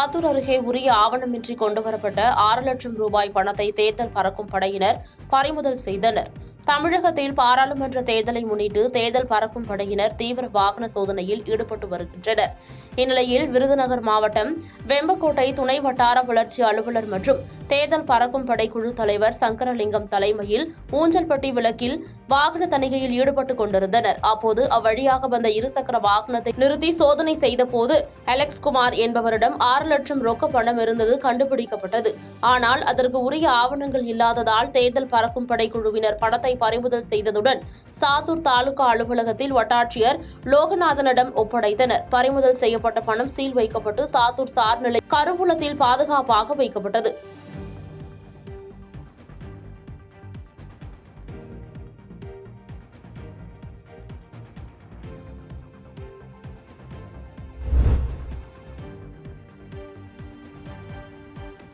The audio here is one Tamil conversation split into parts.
சாத்தூர் அருகே உரிய ஆவணமின்றி கொண்டுவரப்பட்ட 6 லட்சம் ரூபாய் பணத்தை தேர்தல் பறக்கும் படையினர் பறிமுதல் செய்தனர். தமிழகத்தில் பாராளுமன்ற தேர்தலை முன்னிட்டு தேர்தல் பறக்கும் படையினர் தீவிர வாகன சோதனையில் ஈடுபட்டு வருகின்றனர். இந்நிலையில் விருதுநகர் மாவட்டம் வெம்பக்கோட்டை துணை வட்டார வளர்ச்சி அலுவலர் மற்றும் தேர்தல் பறக்கும் படை குழு தலைவர் சங்கரலிங்கம் தலைமையில் ஊஞ்சல்பட்டி விளக்கில் வாகன தணிக்கையில் ஈடுபட்டுக் கொண்டிருந்தனர். அப்போது அவ்வழியாக வந்த இருசக்கர வாகனத்தை நிறுத்தி சோதனை செய்தபோது அலெக்ஸ் குமார் என்பவரிடம் 6 லட்சம் ரொக்க பணம் இருந்தது கண்டுபிடிக்கப்பட்டது. ஆனால் அதற்கு உரிய ஆவணங்கள் இல்லாததால் தேர்தல் பறக்கும் படை குழுவினர் பணத்தை பறிமுதல் செய்ததுடன் சாத்தூர் தாலுகா அலுவலகத்தில் வட்டாட்சியர் லோகநாதனிடம் ஒப்படைத்தனர். பறிமுதல் செய்யப்பட்ட பணம் சீல் வைக்கப்பட்டு சாத்தூர் சார்நிலை கருவூலத்தில் பாதுகாப்பாக வைக்கப்பட்டது.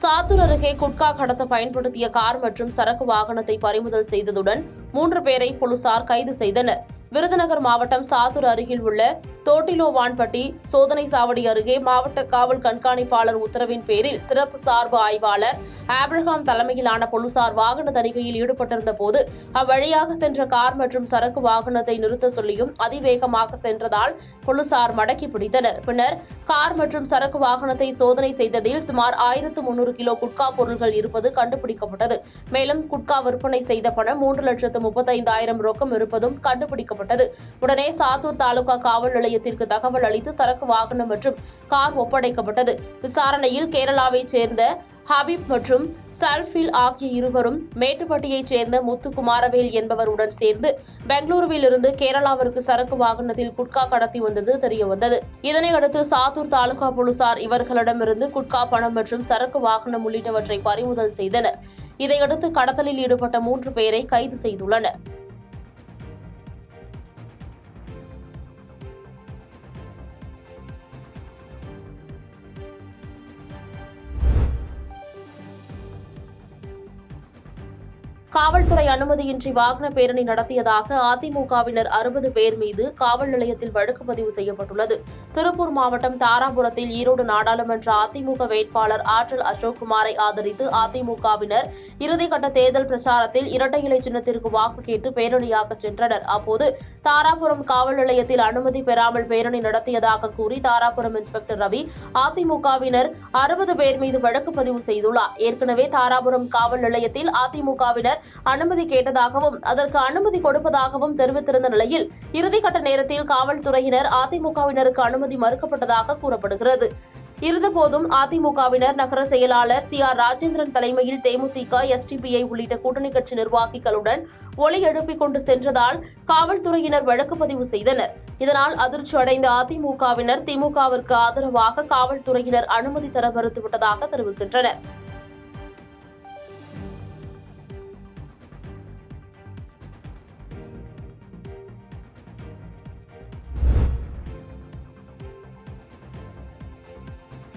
சாத்தூர் அருகே குட்கா கடத்த பயன்படுத்திய கார் மற்றும் சரக்கு வாகனத்தை பறிமுதல் செய்ததுடன் 3 பேரை போலீசார் கைது செய்தனர். விருதுநகர் மாவட்டம் சாத்தூர் அருகில் உள்ள தோட்டிலோவான்பட்டி சோதனை சாவடி அருகே மாவட்ட காவல் கண்காணிப்பாளர் உத்தரவின் பேரில் சிறப்பு சார்பு ஆய்வாளர் ஆப்ரஹாம் தலைமையிலான போலீசார் வாகன தணிக்கையில் ஈடுபட்டிருந்த போது அவ்வழியாக சென்ற கார் மற்றும் சரக்கு வாகனத்தை நிறுத்த சொல்லியும் அதிவேகமாக சென்றதால் போலீசார் மடக்கி பிடித்தனர். பின்னர் கார் மற்றும் சரக்கு வாகனத்தை சோதனை செய்ததில் சுமார் 1300 கிலோ குட்கா பொருட்கள் இருப்பது கண்டுபிடிக்கப்பட்டது. மேலும் குட்கா விற்பனை செய்த பணம் 3,35,000 ரொக்கம் இருப்பதும் கண்டுபிடிக்கப்பட்டது. உடனே சாத்தூர் தாலுகா காவல் நிலையத்திற்கு தகவல் அளித்து சரக்கு வாகனம் மற்றும் கார் ஒப்படைக்கப்பட்டது. விசாரணையில் கேரளாவைச் சேர்ந்த ஹபீப் மற்றும் சல்ஃபில் ஆகிய இருவரும் மேட்டுப்பட்டியைச் சேர்ந்த முத்துக்குமாரவேல் என்பவருடன் சேர்ந்து பெங்களூருவில் இருந்து கேரளாவிற்கு சரக்கு வாகனத்தில் குட்கா கடத்தி வந்தது தெரியவந்தது. இதனையடுத்து சாத்தூர் தாலுகா போலீசார் இவர்களிடமிருந்து குட்கா பணம் மற்றும் சரக்கு வாகனம் உள்ளிட்டவற்றை பறிமுதல் செய்தனர். இதையடுத்து கடத்தலில் ஈடுபட்ட 3 பேரை கைது செய்துள்ளனர். காவல்துறை அனுமதியின்றி வாகன பேரணி நடத்தியதாக அதிமுகவினர் 60 பேர் மீது காவல் நிலையத்தில் வழக்கு பதிவு செய்யப்பட்டுள்ளது. திருப்பூர் மாவட்டம் தாராபுரத்தில் ஈரோடு நாடாளுமன்ற அதிமுக வேட்பாளர் ஆற்றல் அசோக்குமாரை ஆதரித்து அதிமுகவினர் இறுதிக்கட்ட தேர்தல் பிரச்சாரத்தில் இரட்டை இலை சின்னத்திற்கு வாக்கு கேட்டு பேரணியாக சென்றனர். அப்போது தாராபுரம் காவல் நிலையத்தில் அனுமதி பெறாமல் பேரணி நடத்தியதாக கூறி தாராபுரம் இன்ஸ்பெக்டர் ரவி அதிமுகவினர் 60 பேர் மீது வழக்கு பதிவு செய்துள்ளார். ஏற்கனவே தாராபுரம் காவல் நிலையத்தில் அதிமுகவினர் அனுமதி கேட்டதாகவும் அதற்கு அனுமதி கொடுப்பதாகவும் தெரிவித்திருந்த நிலையில் இறுதிக்கட்ட நேரத்தில் காவல்துறையினர் அதிமுகவினருக்கு அனுமதி மறுக்கப்பட்டதாக கூறப்படுகிறது. இருந்தபோதும் அதிமுகவினர் நகர செயலாளர் CR ராஜேந்திரன் தலைமையில் தேமுதிக, SDPI உள்ளிட்ட கூட்டணி கட்சி நிர்வாகிகளுடன் ஒலி எழுப்பிக் கொண்டு சென்றதால் காவல்துறையினர் வழக்கு பதிவு செய்தனர். இதனால் அதிர்ச்சி அடைந்த அதிமுகவினர் திமுகவிற்கு ஆதரவாக காவல்துறையினர் அனுமதி தர மறுத்துவிட்டதாக தெரிவிக்கின்றனர்.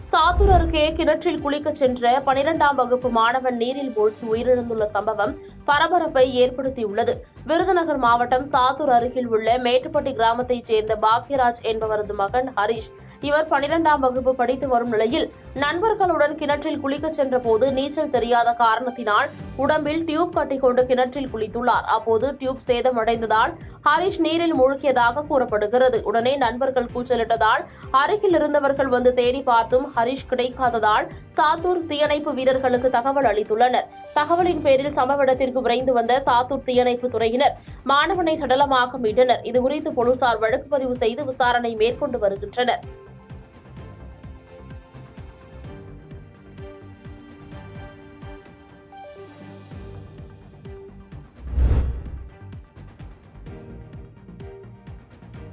சாத்தூர் அருகே கிணற்றில் குளிக்க சென்ற 12ஆம் வகுப்பு மாணவன் நீரில் மூழ்கி உயிரிழந்துள்ள சம்பவம் பரபரப்பை ஏற்படுத்தியுள்ளது. விருதுநகர் மாவட்டம் சாத்தூர் அருகில் உள்ள மேட்டுப்பட்டி கிராமத்தைச் சேர்ந்த பாக்யராஜ் என்பவரது மகன் ஹரிஷ். இவர் 12ஆம் வகுப்பு படித்து வரும் நிலையில் நண்பர்களுடன் கிணற்றில் குளிக்க சென்ற போது நீச்சல் தெரியாத காரணத்தினால் உடம்பில் டியூப் கட்டிக்கொண்டு கிணற்றில் குளித்துள்ளார். அப்போது டியூப் சேதமடைந்ததால் ஹரிஷ் நீரில் மூழ்கியதாக கூறப்படுகிறது. உடனே நண்பர்கள் கூச்சலிட்டதால் அருகில் இருந்தவர்கள் வந்து தேடி பார்த்தும் ஹரிஷ் கிடைக்காததால் சாத்தூர் தீயணைப்பு வீரர்களுக்கு தகவல் அளித்துள்ளனர். தகவலின் பேரில் சம்பவ இடத்திற்கு விரைந்து வந்த சாத்தூர் தீயணைப்பு துறையினர் மாணவனை சடலமாக மீட்டனர். இதுகுறித்து போலீசார் வழக்கு பதிவு செய்து விசாரணை மேற்கொண்டு வருகின்றனர்.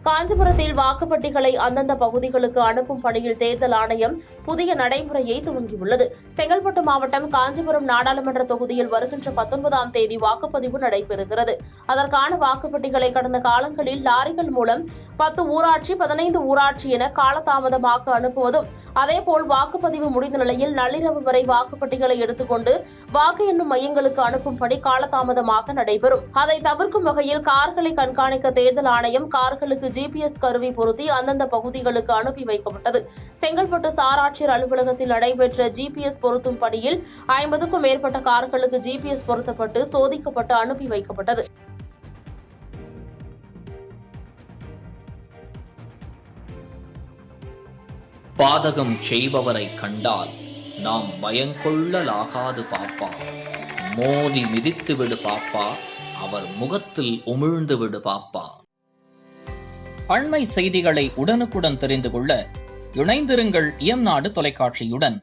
காஞ்சிபுரத்தில் வாக்குப்பட்டிகளை அந்தந்த பகுதிகளுக்கு அனுப்பும் பணியில் தேர்தல் ஆணையம் புதிய நடைமுறையை துவங்கியுள்ளது. செங்கல்பட்டு மாவட்டம் காஞ்சிபுரம் நாடாளுமன்ற தொகுதியில் வருகின்ற 19ஆம் தேதி வாக்குப்பதிவு நடைபெறுகிறது. அதற்கான வாக்குப்பட்டிகளை கடந்த காலங்களில் லாரிகள் மூலம் 10 ஊராட்சி 15 ஊராட்சி என காலதாமதமாக அனுப்புவதும், அதேபோல் வாக்குப்பதிவு முடிந்த நிலையில் நள்ளிரவு வரை வாக்குப்பட்டிகளை எடுத்துக்கொண்டு வாக்கு எண்ணும் மையங்களுக்கு அனுப்பும் பணி காலதாமதமாக நடைபெறும். அதை தவிர்க்கும் வகையில் கார்களை கண்காணிக்க தேர்தல் ஆணையம் கார்களுக்கு GPS கருவி பொருத்தி அந்தந்த பகுதிகளுக்கு அனுப்பி வைக்கப்பட்டது. செங்கல்பட்டு சாராட்சி வட்டாட்சியர் அலுவலகத்தில் நடைபெற்ற ஜிபிஎஸ் பொருத்தும் பணியில் 50க்கும் மேற்பட்ட கார்களுக்கு ஜிபிஎஸ் பொருத்தப்பட்டு சோதிக்கப்பட்டு அனுப்பி வைக்கப்பட்டது. பாதகம் செய்பவரை கண்டால் நாம் பயங்கொள்ளலாகாது பாப்பா. மோதி மிதித்து விடு பாப்பா, அவர் முகத்தில் உமிழ்ந்து விடு பாப்பா. அண்மை செய்திகளை உடனுக்குடன் தெரிந்து கொள்ள இணைந்திருங்கள் இயம்நாடு தொலைக்காட்சியுடன்.